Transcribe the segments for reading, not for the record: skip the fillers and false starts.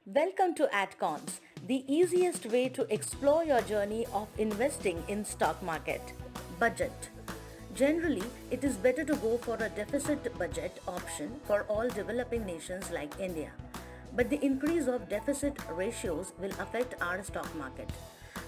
Welcome to AdCons, the easiest way to explore your journey of investing in stock market. Budget. Generally, it is better to go for a deficit budget option for all developing nations like India. But the increase of deficit ratios will affect our stock market.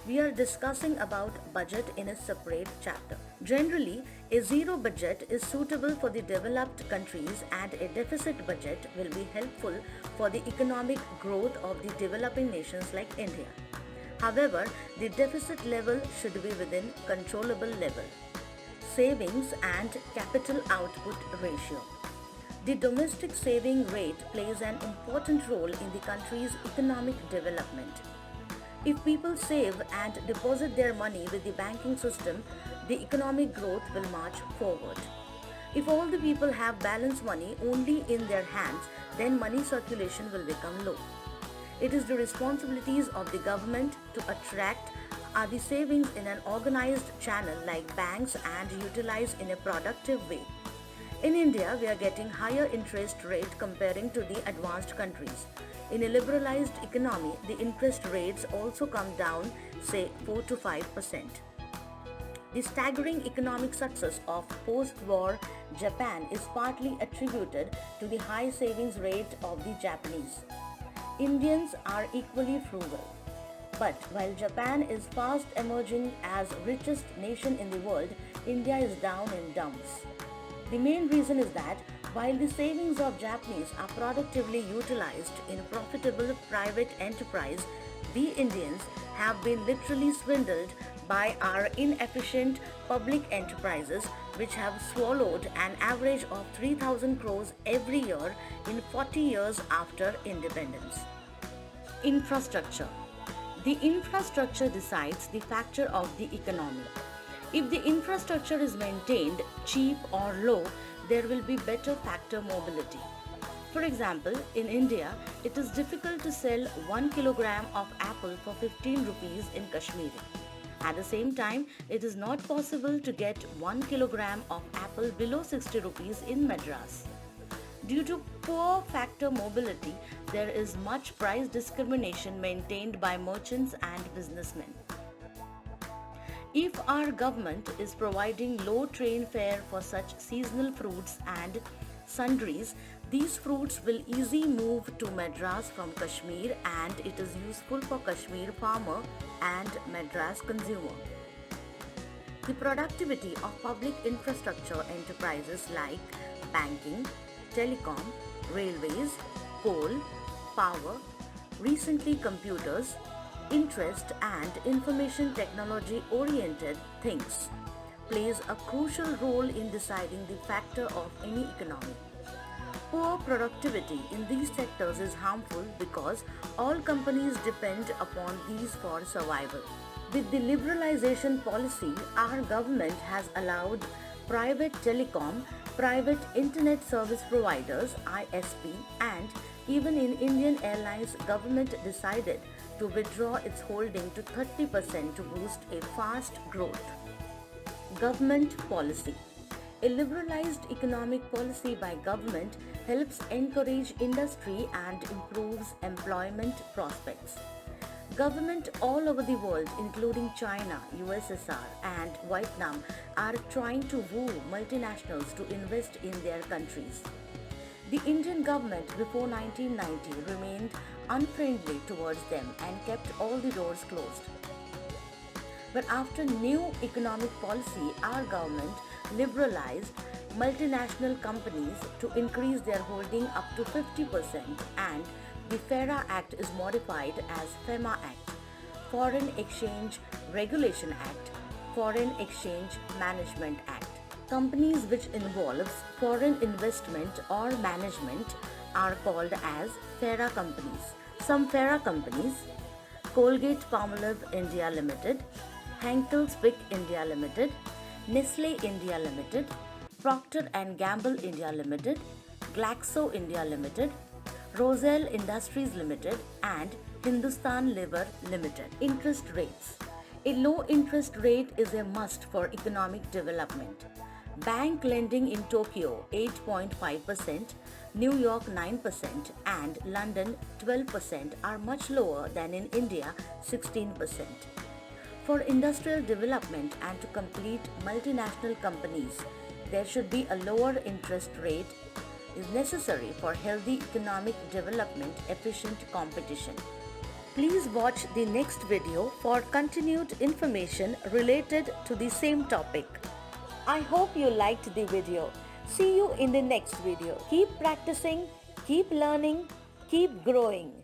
We are discussing about budget in a separate chapter. Generally, a zero budget is suitable for the developed countries and a deficit budget will be helpful for the economic growth of the developing nations like India. However, the deficit level should be within controllable level. Savings and capital output ratio. The domestic saving rate plays an important role in the country's economic development. If people save and deposit their money with the banking system, the economic growth will march forward. If all the people have balance money only in their hands, then money circulation will become low. It is the responsibilities of the government to attract the savings in an organized channel like banks and utilize in a productive way. In India, we are getting higher interest rate comparing to the advanced countries. In a liberalized economy, the interest rates also come down, say 4 to 5%. The staggering economic success of post-war Japan is partly attributed to the high savings rate of the Japanese. Indians are equally frugal. But while Japan is fast emerging as richest nation in the world, India is down in dumps. The main reason is that while the savings of Japanese are productively utilized in profitable private enterprise, we Indians have been literally swindled by our inefficient public enterprises which have swallowed an average of 3,000 crores every year in 40 years after independence. Infrastructure. The infrastructure decides the factor of the economy. If the infrastructure is maintained cheap or low, there will be better factor mobility. For example, in India, it is difficult to sell 1 kilogram of apple for 15 rupees in Kashmir. At the same time, it is not possible to get 1 kilogram of apple below 60 rupees in Madras. Due to poor factor mobility, there is much price discrimination maintained by merchants and businessmen. If our government is providing low train fare for such seasonal fruits and sundries, these fruits will easily move to Madras from Kashmir and it is useful for Kashmir farmer and Madras consumer. The productivity of public infrastructure enterprises like banking, telecom, railways, coal, power, recently computers, interest and information technology oriented things plays a crucial role in deciding the factor of any economy. Poor productivity in these sectors is harmful because all companies depend upon these for survival. With the liberalization policy, our government has allowed private telecom, private internet service providers (ISP) and even in Indian Airlines government decided to withdraw its holding to 30% to boost a fast growth. Government policy. A liberalized economic policy by government helps encourage industry and improves employment prospects. Government all over the world, including China, USSR, and Vietnam, are trying to woo multinationals to invest in their countries. The Indian government before 1990 remained unfriendly towards them and kept all the doors closed. But after new economic policy, our government liberalized multinational companies to increase their holding up to 50% and the FERA Act is modified as FEMA Act, Foreign Exchange Regulation Act, Foreign Exchange Management Act. Companies which involves foreign investment or management are called as FERA companies. Some FERA companies: Colgate Palmolive India Limited, Henkel Spick India Limited, Nestle India Limited, Procter and Gamble India Limited, Glaxo India Limited, Roselle Industries Limited, and Hindustan Liver Limited. Interest rates. A low interest rate is a must for economic development. Bank lending in Tokyo 8.5%, New York 9%, and London 12% are much lower than in India 16%. For industrial development and to complete multinational companies, there should be a lower interest rate is necessary for healthy economic development, efficient competition. Please watch the next video for continued information related to the same topic. I hope you liked the video. See you in the next video. Keep practicing, keep learning, keep growing.